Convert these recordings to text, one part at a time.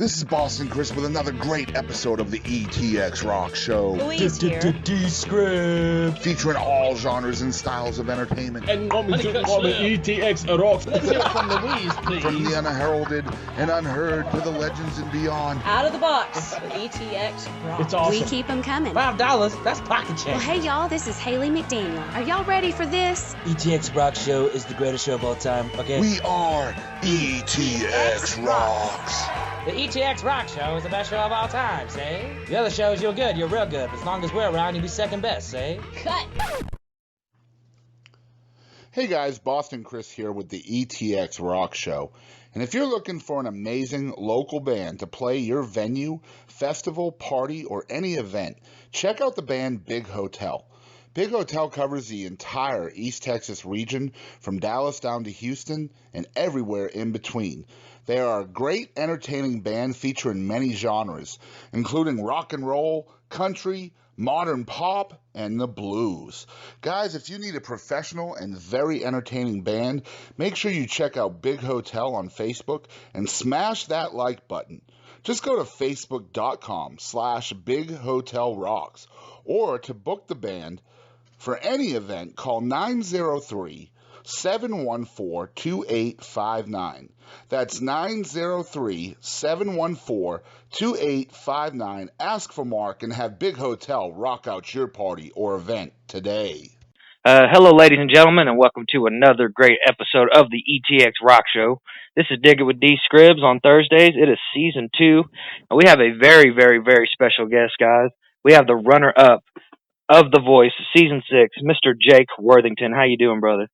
This is Boston Chris with another great episode of the ETX ROCKS Show. Louise here. D Scribs. Featuring all genres and styles of entertainment. And ETX ROCKS. Let's hear it from Louise, please. From the unheralded and unheard to the legends and beyond. Out of the box with ETX ROCKS. It's awesome. We keep them coming. $5, that's pocket change. Well, hey, y'all, this is Haley McDaniel. Are y'all ready for this? ETX ROCKS Show is the greatest show of all time, okay? We are ETX ROCKS. The ETX ROCKS Show is the best show of all time, say? The other shows, you're good, you're real good. But as long as we're around, you'll be second best, say? Cut. Hey guys, Boston Chris here with the ETX ROCKS Show. And if you're looking for an amazing local band to play your venue, festival, party, or any event, check out the band Big Hotel. Big Hotel covers the entire East Texas region, from Dallas down to Houston and everywhere in between. They are a great, entertaining band featuring many genres, including rock and roll, country, modern pop, and the blues. Guys, if you need a professional and very entertaining band, make sure you check out Big Hotel on Facebook and smash that like button. Just go to facebook.com/BigHotelRocks, or to book the band for any event, call 903-714-2859. That's 903-714-2859. Ask for Mark and have Big Hotel rock out your party or event today. Hello, ladies and gentlemen, and welcome to another great episode of the ETX ROCKS Show. This is Digger with D Scribs on Thursdays. It is Season 2, and we have a very, very, very special guest, guys. We have the runner-up of The Voice, Season 6, Mr. Jake Worthington. How you doing, brother?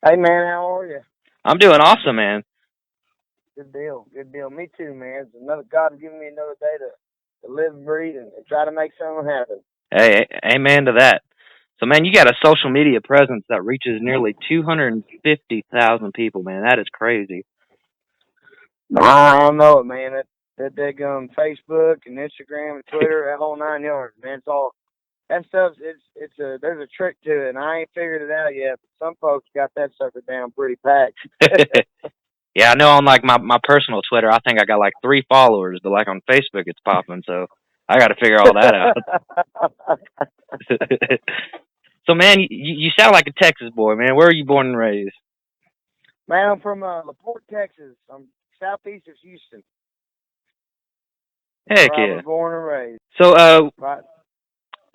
Hey, man, how are you? I'm doing awesome, man. Good deal. Me too, man. It's another God giving me another day to live and breathe and try to make something happen. Hey, amen to that. So, man, you got a social media presence that reaches nearly 250,000 people, man. That is crazy. I don't know it, man. That Facebook and Instagram and Twitter, that whole 9 yards, man. It's all that stuff. There's a trick to it, and I ain't figured it out yet. But some folks got that sucker down pretty packed. Yeah, I know on like my personal Twitter, I think I got like 3 followers, but like on Facebook, it's popping. So I got to figure all that out. So, man, you sound like a Texas boy, man. Where are you born and raised? Man, I'm from LaPorte, Texas. I'm southeast of Houston. Heck where yeah. I was born and raised. So, Right.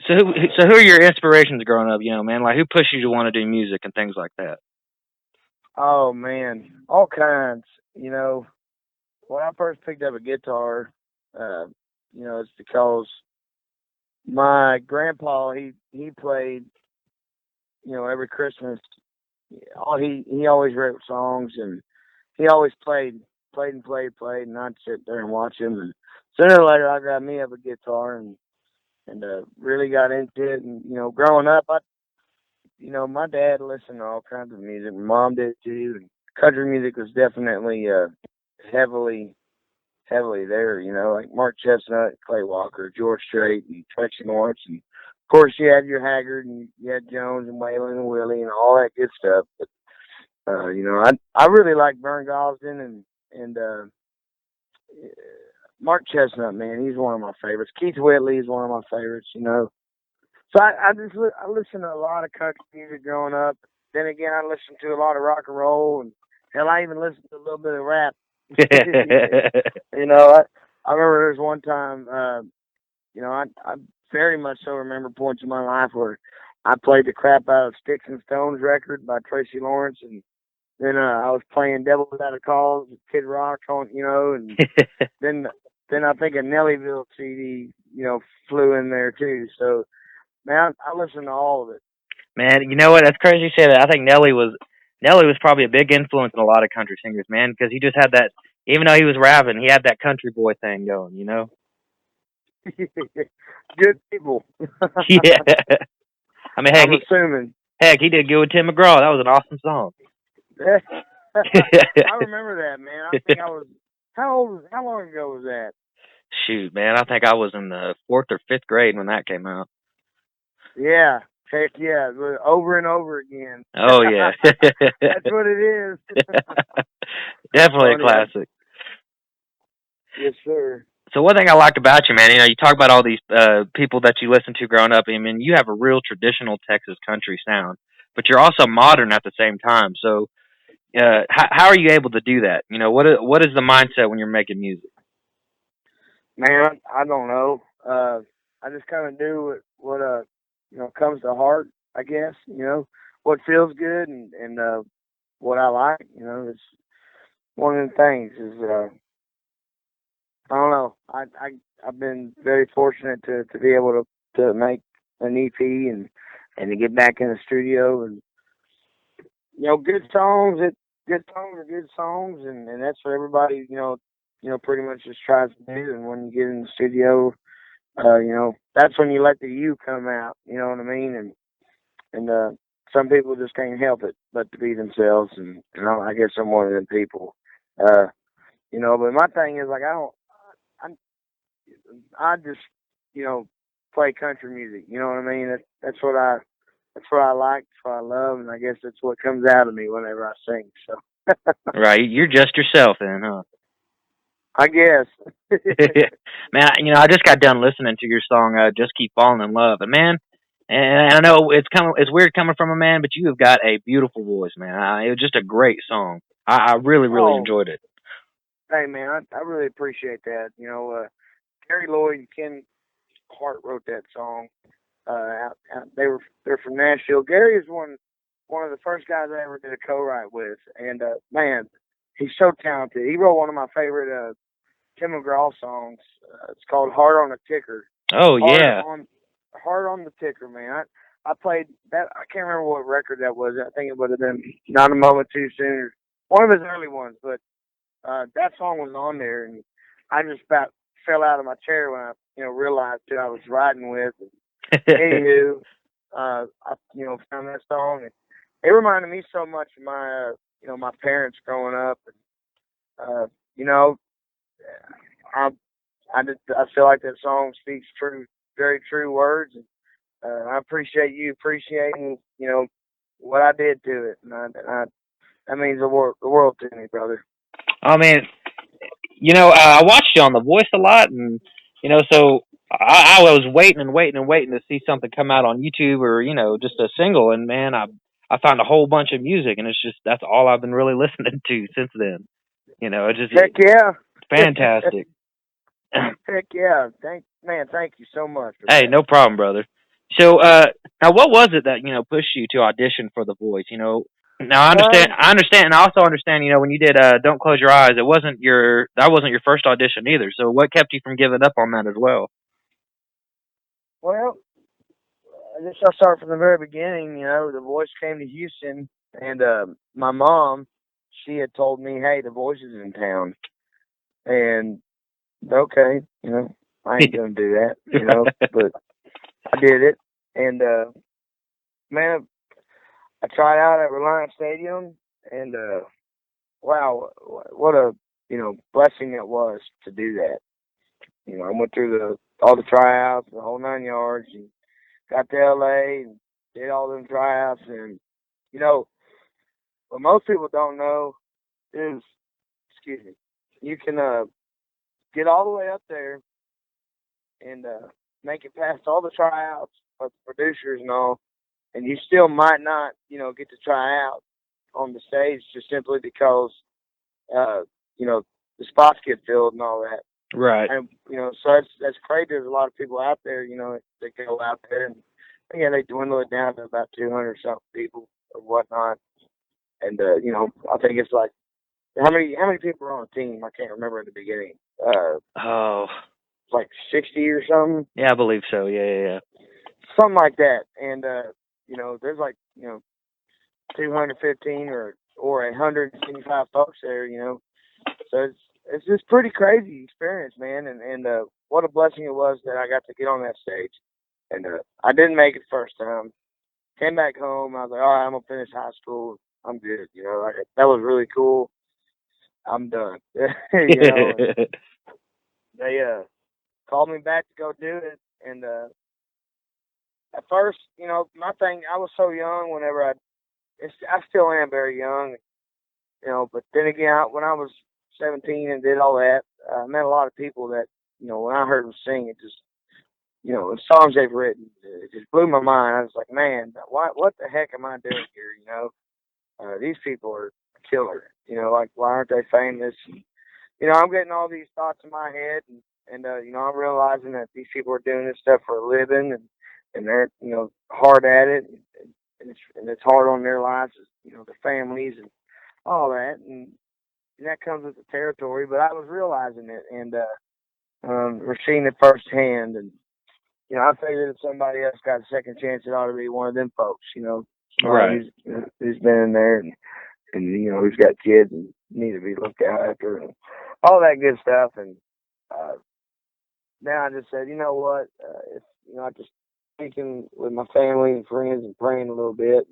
So who are your inspirations growing up? You know, man, like who pushed you to want to do music and things like that? Oh man, all kinds. You know, when I first picked up a guitar, it's because my grandpa he played, every Christmas. He always wrote songs, and he always played, and I'd sit there and watch him. And sooner or later, I grabbed me up a guitar and really got into it. And growing up, my dad listened to all kinds of music. My mom did too. And country music was definitely heavily there. Like Mark Chestnut, Clay Walker, George Strait, and Tracy Lawrence, and of course you had your Haggard, and you had Jones and Waylon and Willie and all that good stuff. But I really like Vern Gosdin and Mark Chestnut, man, he's one of my favorites. Keith Whitley is one of my favorites. So I listened to a lot of country music growing up. Then again, I listened to a lot of rock and roll, and hell, I even listened to a little bit of rap. I remember there was one time, I very much so remember points in my life where I played the crap out of Sticks and Stones record by Tracy Lawrence, and then I was playing Devil Without a Cause with Kid Rock on, and then I think a Nellyville CD, flew in there too. So, man, I listened to all of it. Man, you know what? That's crazy you say that. I think Nelly was probably a big influence in a lot of country singers, man, because he just had that, even though he was rapping, he had that country boy thing going, Good people. Yeah. I mean, I'm assuming. Heck, he did good with Tim McGraw. That was an awesome song. I remember that, man. I think I was, how long ago was that? Shoot, man, I think I was in the 4th or 5th grade when that came out. Yeah, heck yeah, over and over again. Oh, yeah. That's what it is. Definitely a classic. Yes, sir. So one thing I like about you, man, you talk about all these people that you listen to growing up. I mean, you have a real traditional Texas country sound, but you're also modern at the same time. So how are you able to do that? What is the mindset when you're making music? Man, I don't know. I just kind of do what comes to heart, I guess. What feels good and what I like. It's one of the things is I don't know. I've been very fortunate to be able to make an EP and to get back in the studio and good songs. Good songs are good songs, and that's what everybody pretty much just tries to do. And when you get in the studio, that's when you let the you come out. You know what I mean? And some people just can't help it but to be themselves, and I guess I'm one of them people. But my thing is like I just play country music. You know what I mean? That's what I like. That's what I love, and I guess that's what comes out of me whenever I sing. So. Right, you're just yourself, then, huh? I guess. Man, I just got done listening to your song, "Just Keep Falling in Love," and man, and I know it's weird coming from a man, but you have got a beautiful voice, man. It was just a great song. I really, really enjoyed it. Hey, man, I really appreciate that. Gary Lloyd and Ken Hart wrote that song. They're from Nashville. Gary is one of the first guys I ever did a co-write with, and man, he's so talented. He wrote one of my favorite Tim McGraw songs. It's called "Heart on the Ticker." Oh yeah, Heart on the Ticker, man. I played that. I can't remember what record that was. I think it would have been "Not a Moment Too Soon," or one of his early ones. But that song was on there, and I just about fell out of my chair when I realized who I was riding with. Anywho, I found that song, and it reminded me so much of my my parents growing up. And, I feel like that song speaks very true words, and I appreciate you appreciating what I did to it, and that means the world to me, brother. I mean, I watched you on The Voice a lot, and so I was waiting and waiting and waiting to see something come out on YouTube or just a single, and man, I found a whole bunch of music, and that's all I've been really listening to since then. It's just heck yeah, fantastic. Heck yeah, thank you so much. Hey, no problem, brother. So now, what was it that pushed you to audition for The Voice? Now I understand, and I also understand. When you did "Don't Close Your Eyes," that wasn't your first audition either. So what kept you from giving up on that as well? Well, I guess I'll start from the very beginning. The Voice came to Houston, and my mom, she had told me, "Hey, The Voice is in town," and okay, I ain't gonna do that, but I did it, and man, I tried out at Reliance Stadium, and wow, what a blessing it was to do that. I went through all the tryouts, the whole 9 yards, and got to LA and did all them tryouts, and what most people don't know is, excuse me, you can get all the way up there and make it past all the tryouts of the producers and all, and you still might not, get to try out on the stage just simply because, the spots get filled and all that. Right. And, so that's crazy. There's a lot of people out there, that go out there, and again, they dwindle it down to about 200 something people or whatnot. And, I think it's like, how many people are on the team? I can't remember in the beginning. Like 60 or something. Yeah, I believe so. Yeah. Something like that. And there's like 215 or 125 folks there. So it's just pretty crazy experience, man. And what a blessing it was that I got to get on that stage. And I didn't make it first time. Came back home. I was like, all right, I'm gonna finish high school. I'm good. That was really cool. I'm done. They called me back to go do it, and at first, my thing, I was so young. Whenever I still am very young, but then again, when I was 17 and did all that, met a lot of people that, when I heard them sing, it just, the songs they've written, it just blew my mind. I was like, man, what the heck am I doing here? These people are killer. Like, why aren't they famous? I'm getting all these thoughts in my head, and I'm realizing that these people are doing this stuff for a living, and they're, hard at it, and it's hard on their lives, their families and all that, and that comes with the territory. But I was realizing it, and we're seeing it firsthand, and I figured if somebody else got a second chance, it ought to be one of them folks, Right. who's been in there and who's got kids and need to be looked after and all that good stuff. And then I just said, you know what, if I just thinking with my family and friends and praying a little bit,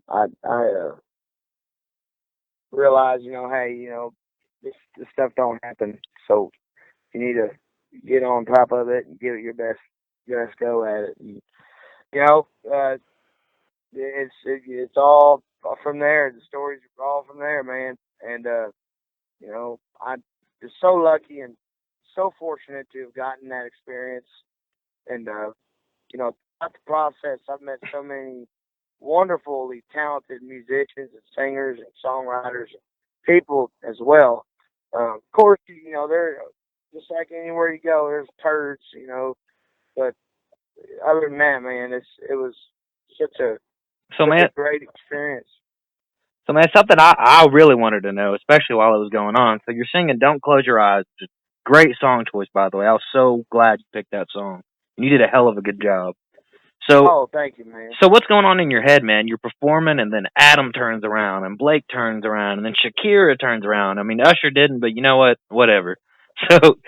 I realized, hey, this stuff don't happen, so you need to get on top of it and give it your best go at it. And, it's all from there. The stories are all from there, man. And I'm just so lucky and so fortunate to have gotten that experience. And throughout the process, I've met so many wonderfully talented musicians and singers and songwriters and people as well. Of course, they're just like anywhere you go, there's turds, but other than that, man, it was such a great experience. So, man, something I really wanted to know, especially while it was going on. So you're singing "Don't Close Your Eyes." Great song choice, by the way. I was so glad you picked that song. You did a hell of a good job. So, thank you, man. So what's going on in your head, man? You're performing, and then Adam turns around, and Blake turns around, and then Shakira turns around. I mean, Usher didn't, but you know what? Whatever. So,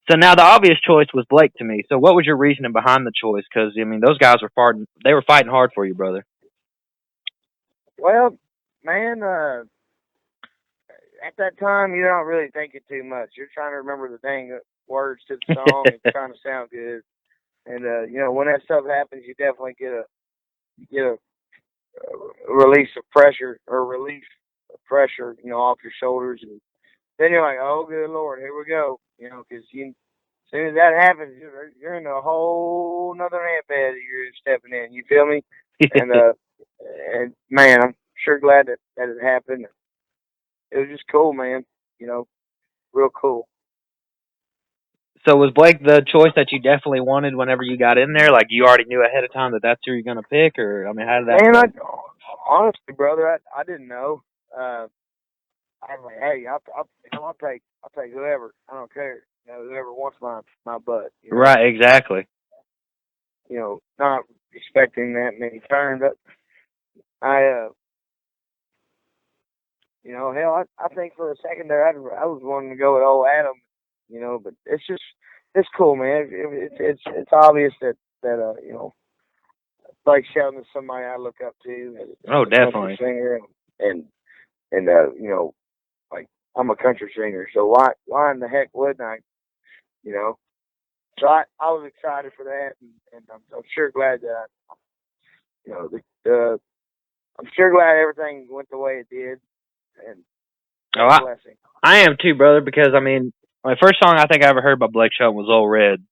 so now the obvious choice was Blake to me. So what was your reasoning behind the choice? Because I mean, those guys were fighting hard for you, brother. Well, man, at that time, you're not really thinking too much. You're trying to remember the dang words to the song and trying to sound good. And when that stuff happens, you definitely get a release of pressure off your shoulders, and then you're like, oh, good Lord, here we go. Because as soon as that happens, you're in a whole nother ant bed that you're stepping in. You feel me? And man, I'm sure glad that it happened. It was just cool, man. Real cool. So was Blake the choice that you definitely wanted whenever you got in there? Like you already knew ahead of time that that's who you're going to pick, or I mean, how did that? Man, honestly, brother, I didn't know. I was like, hey, I'll take whoever. I don't care. Whoever wants my butt. Right, exactly. Not expecting that many turns, but I hell, I think for a second there, I was wanting to go with old Adam, but it's cool, man. It's obvious that Blake Shelton is somebody I look up to. Oh, definitely. Singer and like I'm a country singer, so why in the heck wouldn't I? So I was excited for that, and I'm sure glad that I'm sure glad everything went the way it did. And I am too, brother, because I mean, my first song I think I ever heard by Blake Shelton was "Old Red,"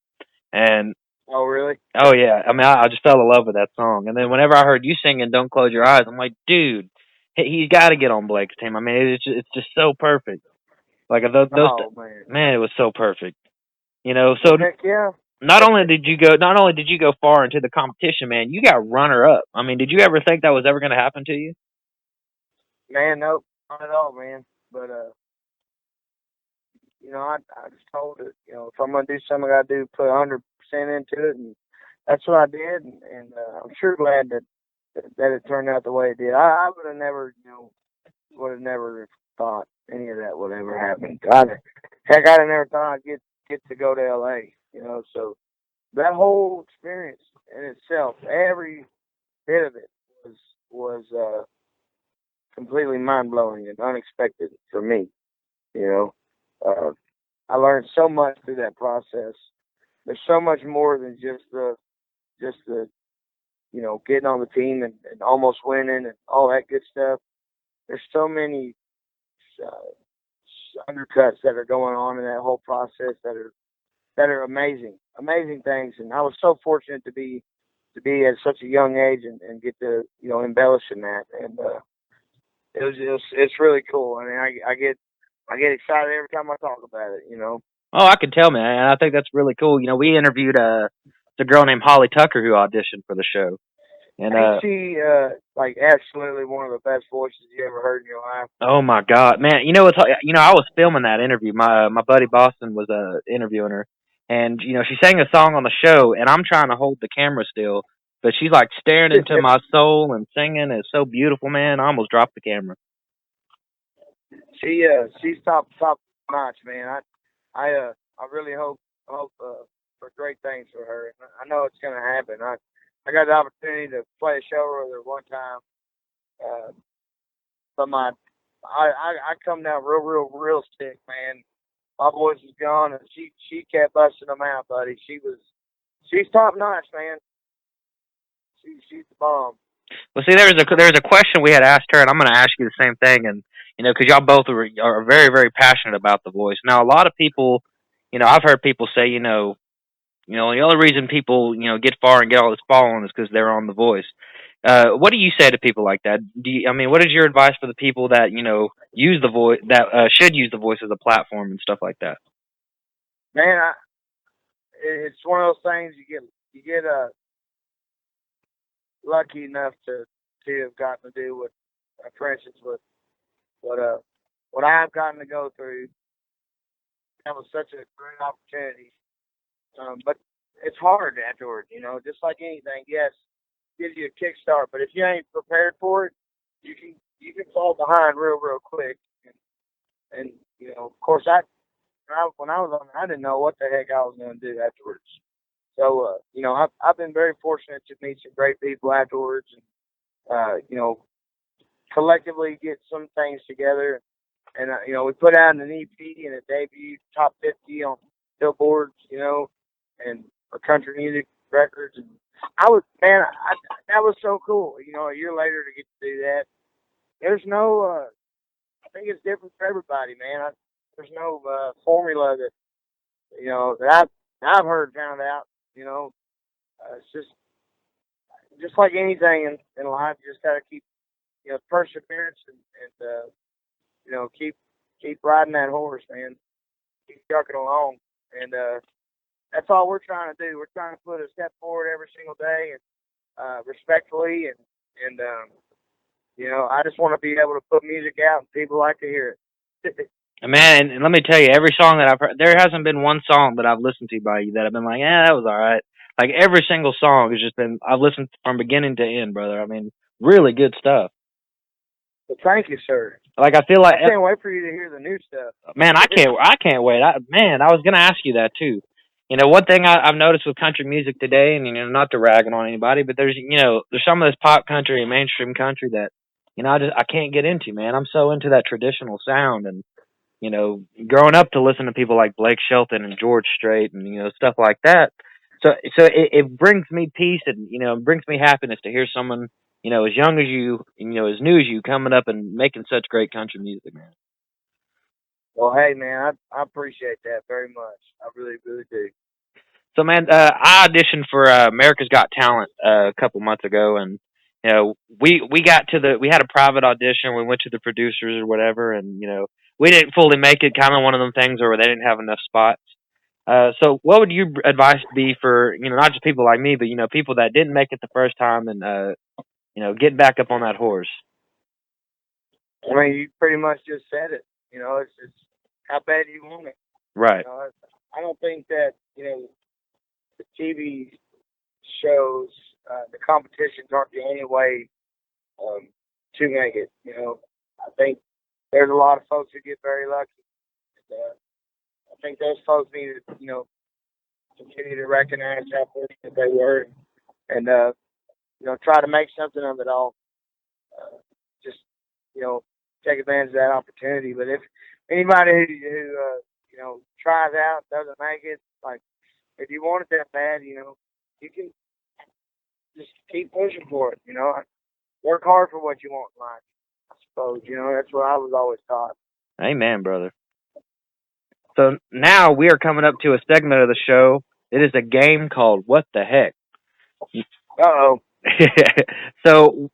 and oh really? Oh yeah, I mean, I just fell in love with that song, and then whenever I heard you singing "Don't Close Your Eyes," I'm like, dude, he's got to get on Blake's team. I mean, it's just so perfect. Like man, it was so perfect. So heck yeah. Not only did you go far into the competition, man, you got runner up. I mean, did you ever think that was ever going to happen to you? Man, nope, not at all, man. But I just told it, if I'm gonna do something, I gotta put 100% into it, and that's what I did. And I'm sure glad that it turned out the way it did. I would have never, thought any of that would ever happen. I'd have never thought I'd get to go to LA. So that whole experience in itself, every bit of it was completely mind blowing and unexpected for me. I learned so much through that process. There's so much more than just the getting on the team and almost winning and all that good stuff. There's so many undercuts that are going on in that whole process that are amazing things. And I was so fortunate to be at such a young age and get to embellish in that. And it's really cool. I mean, I get excited every time I talk about it. Oh, I can tell, man. And I think that's really cool. We interviewed the girl named Holly Tucker who auditioned for the show. And ain't she like absolutely one of the best voices you ever heard in your life? Oh my God, man! I was filming that interview. My buddy Boston was interviewing her, and she sang a song on the show, and I'm trying to hold the camera still, but she's like staring into my soul and singing. It's so beautiful, man. I almost dropped the camera. She's top notch, man. I really hope for great things for her. I know it's gonna happen. I got the opportunity to play a show with her one time, but I come down real sick, man. My voice is gone, and she kept busting them out, buddy. She's top notch, man. She's the bomb. Well, see, there's a question we had asked her, and I'm going to ask you the same thing, and because y'all both are very, very passionate about the voice. Now, a lot of people, I've heard people say, the only reason people, get far and get all this following is because they're on The Voice. What do you say to people like that? What is your advice for the people that, use the voice, that should use the voice as a platform and stuff like that? Man, it's one of those things you get lucky enough to have gotten to do for instance, with what I've gotten to go through. That was such a great opportunity. But it's hard afterward, just like anything. Yes, gives you a kickstart, but if you ain't prepared for it, you can fall behind real quick. And of course, when I was on, I didn't know what the heck I was going to do afterwards. So I've been very fortunate to meet some great people afterwards, and collectively get some things together. And we put out an EP and it debuted top 50 on billboards, and for country music records. And that was so cool. A year later to get to do that. There's no, I think it's different for everybody, man. There's no formula that I've heard found out. It's just like anything in life. You just got to keep perseverance and keep riding that horse, man. Keep trucking along, and that's all we're trying to do. We're trying to put a step forward every single day, and respectfully, and I just want to be able to put music out and people like to hear it. Man, and let me tell you, every song that I've heard, there hasn't been one song that I've listened to by you that I've been like, that was all right. Like every single song has just been, I've listened from beginning to end, brother. I mean, really good stuff. Well, thank you, sir. Like I feel like I can't wait for you to hear the new stuff. Man, I can't wait. I was gonna ask you that too. One thing I've noticed with country music today, and not to ragging on anybody, but there's some of this pop country and mainstream country that I can't get into, man. I'm so into that traditional sound, and growing up to listen to people like Blake Shelton and George Strait and stuff like that. So it brings me peace, and it brings me happiness to hear someone as young as you, as new as you, coming up and making such great country music, man. Well, hey, man, I appreciate that very much. I really, really do. So, man, I auditioned for America's Got Talent a couple months ago, and we had a private audition. We went to the producers or whatever, and we didn't fully make it. Kind of one of them things where they didn't have enough spots. So, what would your advice be for not just people like me, but people that didn't make it the first time and getting back up on that horse? I mean, you pretty much just said it. It's how bad you want it. Right. I don't think that the TV shows, the competitions aren't the only way to make it. I think there's a lot of folks who get very lucky. I think those folks need to, continue to recognize how fortunate they were, and try to make something of it all. Just take advantage of that opportunity. But if anybody who tries out, doesn't make it, like, if you want it that bad, you can just keep pushing for it. Work hard for what you want in life. I suppose that's what I was always taught. Amen, brother. So now we are coming up to a segment of the show. It is a game called What the Heck. Uh-oh. So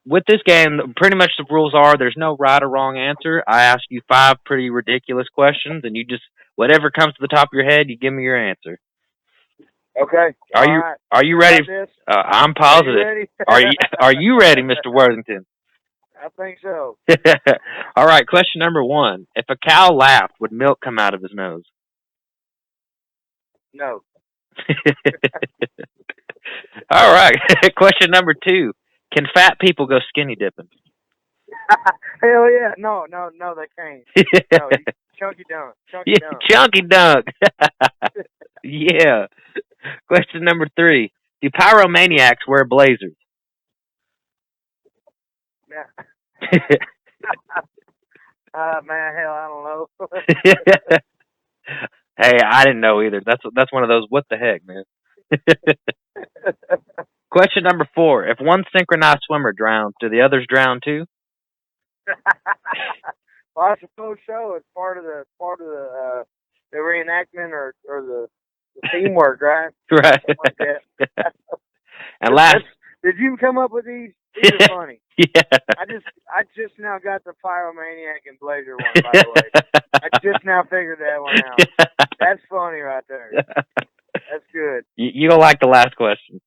with this game, pretty much the rules are there's no right or wrong answer. I ask you 5 pretty ridiculous questions, and you just, whatever comes to the top of your head, you give me your answer. Okay. Are you ready? I'm positive. Are you ready, Mr. Worthington? I think so. All right, question number 1. If a cow laughed, would milk come out of his nose? No. All right, question number 2. Can fat people go skinny dipping? Hell yeah. No, they can't. No, chunky dunk. Chunky dunk. Yeah. Question number 3. Do pyromaniacs wear blazers? Yeah. Man, hell, I don't know. Hey, I didn't know either. That's one of those what the heck, man. Question number 4. If one synchronized swimmer drowns, do the others drown too? Well, I suppose so. It's part of the reenactment or the teamwork, right? Right. Like that. And last, did you come up with these? These are funny. Yeah. I just now got the pyromaniac and blazer one, by the way. I just now figured that one out. That's funny right there. That's good. You don't like the last question.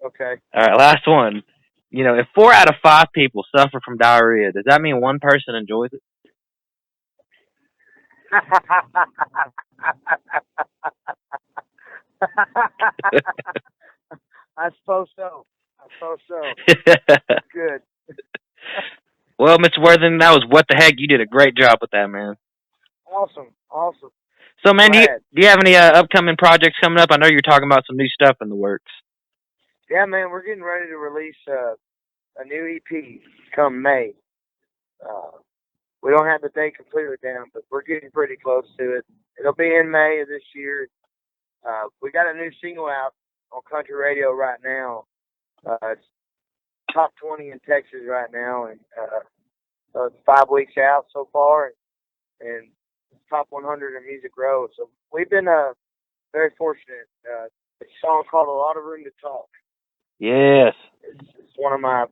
Okay. All right, last one. You know, if 4 out of 5 people suffer from diarrhea, does that mean one person enjoys it? I suppose so. Good. Well, Mr. Worthington, that was what the heck. You did a great job with that, man. Awesome. So, man, do you have any upcoming projects coming up? I know you're talking about some new stuff in the works. Yeah, man, we're getting ready to release a new EP come May. We don't have the date completely down, but we're getting pretty close to it. It'll be in May of this year. We got a new single out on country radio right now. It's top 20 in Texas right now, and so it's 5 weeks out so far, and top 100 in Music Row. So we've been very fortunate. It's a song called "A Lot of Room to Talk." Yes. It's one of my.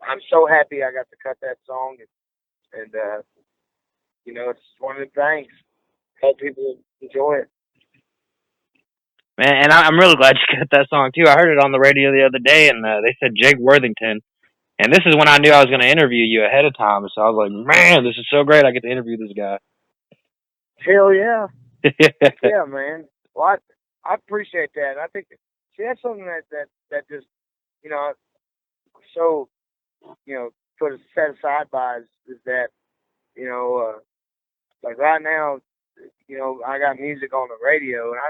I'm so happy I got to cut that song, and you know, it's one of the things. Hope people enjoy it. Man, and I'm really glad you cut that song, too. I heard it on the radio the other day, and they said Jake Worthington. And this is when I knew I was going to interview you ahead of time. So I was like, man, this is so great. I get to interview this guy. Hell yeah. Yeah, man. Well, I appreciate that. I think, see, that's something that just, you know, so, you know, set aside by is that, you know, like right now, you know, I got music on the radio, and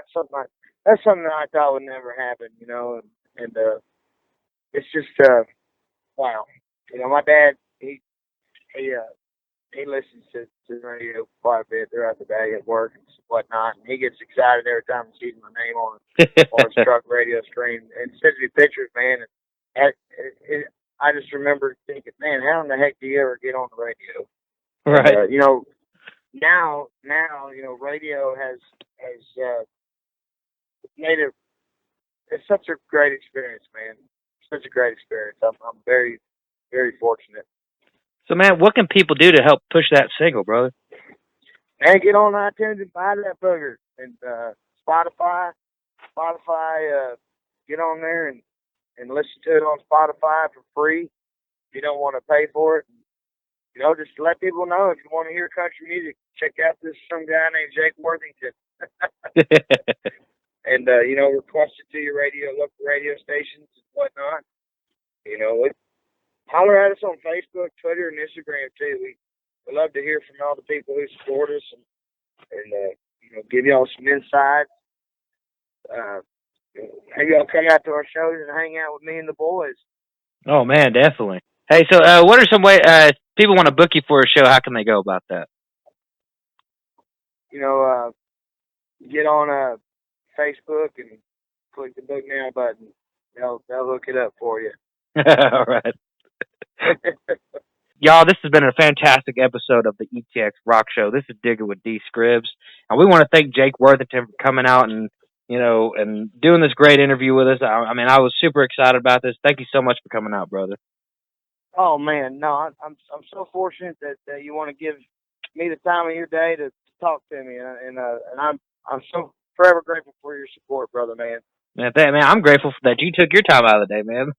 that's something that I thought would never happen, you know, and it's just, wow. You know, my dad, he listens to the radio quite a bit throughout the day at work and whatnot, and he gets excited every time he sees my name on his truck radio screen and sends me pictures, man. And I just remember thinking, man, how in the heck do you ever get on the radio? Right. And, you know, now, you know, radio has made it. It's such a great experience, man. Such a great experience. I'm very, very fortunate. So, man, what can people do to help push that single, brother? Man, get on iTunes and buy that booger. And Spotify, get on there and listen to it on Spotify for free. If you don't want to pay for it, you know, just let people know if you want to hear country music, check out some guy named Jake Worthington. And, you know, request it to your local radio stations and whatnot. You know, holler at us on Facebook, Twitter, and Instagram, too. We love to hear from all the people who support us and you know, give y'all some insight. Maybe y'all come out to our shows and hang out with me and the boys. Oh, man, definitely. Hey, so what are some ways, if people want to book you for a show, how can they go about that? You know, get on Facebook and click the book now button. They'll hook it up for you. All right. Y'all, this has been a fantastic episode of the ETX Rock Show. This is Digger with D Scribs. And we want to thank Jake Worthington for coming out and, and doing this great interview with us. I was super excited about this. Thank you so much for coming out, brother. Oh man, no, I'm so fortunate that you want to give me the time of your day to talk to me, and I'm so forever grateful for your support, brother, man. Man, I'm grateful that you took your time out of the day, man.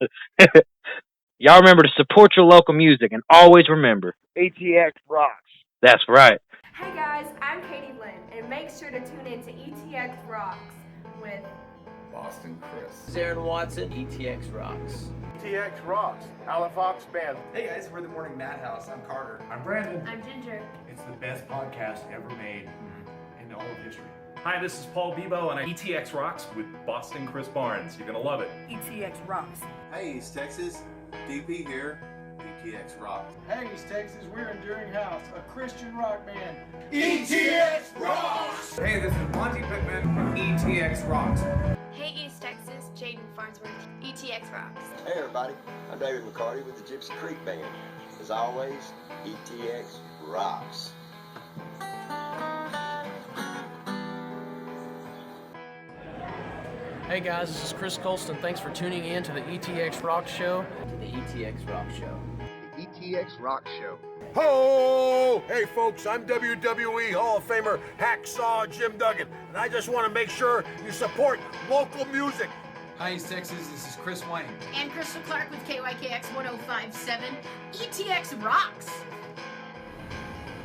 Y'all remember to support your local music, and always remember, ETX rocks. That's right. Hey guys, I'm Katie Lynn, and make sure to tune in to ETX Rocks with Boston Chris. Aaron Watson, ETX Rocks. ETX Rocks, Alan Fox Band. Hey guys, we're the Morning Madhouse. I'm Carter. I'm Brandon. I'm Ginger. It's the best podcast ever made in all of history. Hi, this is Paul Bebo, and ETX Rocks with Boston Chris Barnes. You're going to love it. ETX Rocks. Hey East Texas, DP here. ETX Rocks. Hey East Texas, we're Enduring House, a Christian rock band. ETX Rocks! Hey, this is Monty Pittman from ETX Rocks. Hey East Texas, Jaden Farnsworth, ETX Rocks. Hey everybody, I'm David McCarty with the Gypsy Creek Band. As always, ETX Rocks. Hey guys, this is Chris Colston. Thanks for tuning in to the ETX ROCKS Show. To the ETX Rock Show. The ETX ROCKS Show. Ho! Hey folks, I'm WWE Hall of Famer Hacksaw Jim Duggan, and I just want to make sure you support local music. Hi East Texas, this is Chris Wayne. And Crystal Clark with KYKX 1057, ETX Rocks.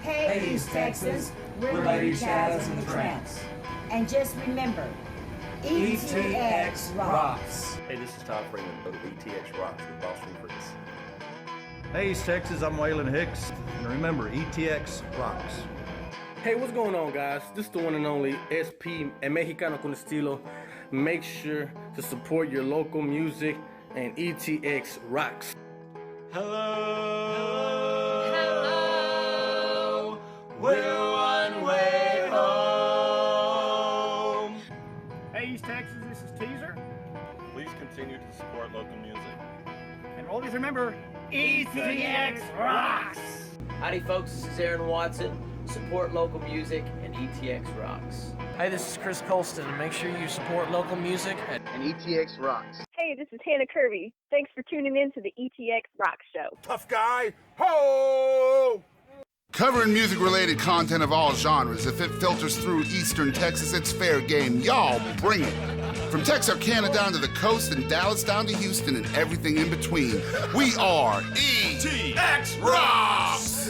Hey East Texas, we're Lady Chaz and the Tramps. And just remember, ETX Rocks. Hey, this is Tom Freeman of ETX Rocks with Boston Chris. Hey, East Texas, I'm Waylon Hicks. And remember, ETX Rocks. Hey, what's going on, guys? This is the one and only SP and Mexicano con Estilo. Make sure to support your local music, and ETX Rocks. Hello. We're one way home. Hey East Texas, this is Teaser. Please continue to support local music. And always remember, ETX Rocks! Howdy folks, this is Aaron Watson. Support local music and ETX Rocks. Hey, this is Chris Colston, and make sure you support local music And ETX Rocks. Hey, this is Hannah Kirby. Thanks for tuning in to the ETX ROCKS Show. Tough guy, ho! Covering music-related content of all genres. If it filters through Eastern Texas, it's fair game. Y'all bring it. From Texarkana down to the coast and Dallas down to Houston and everything in between. We are ETX Rocks!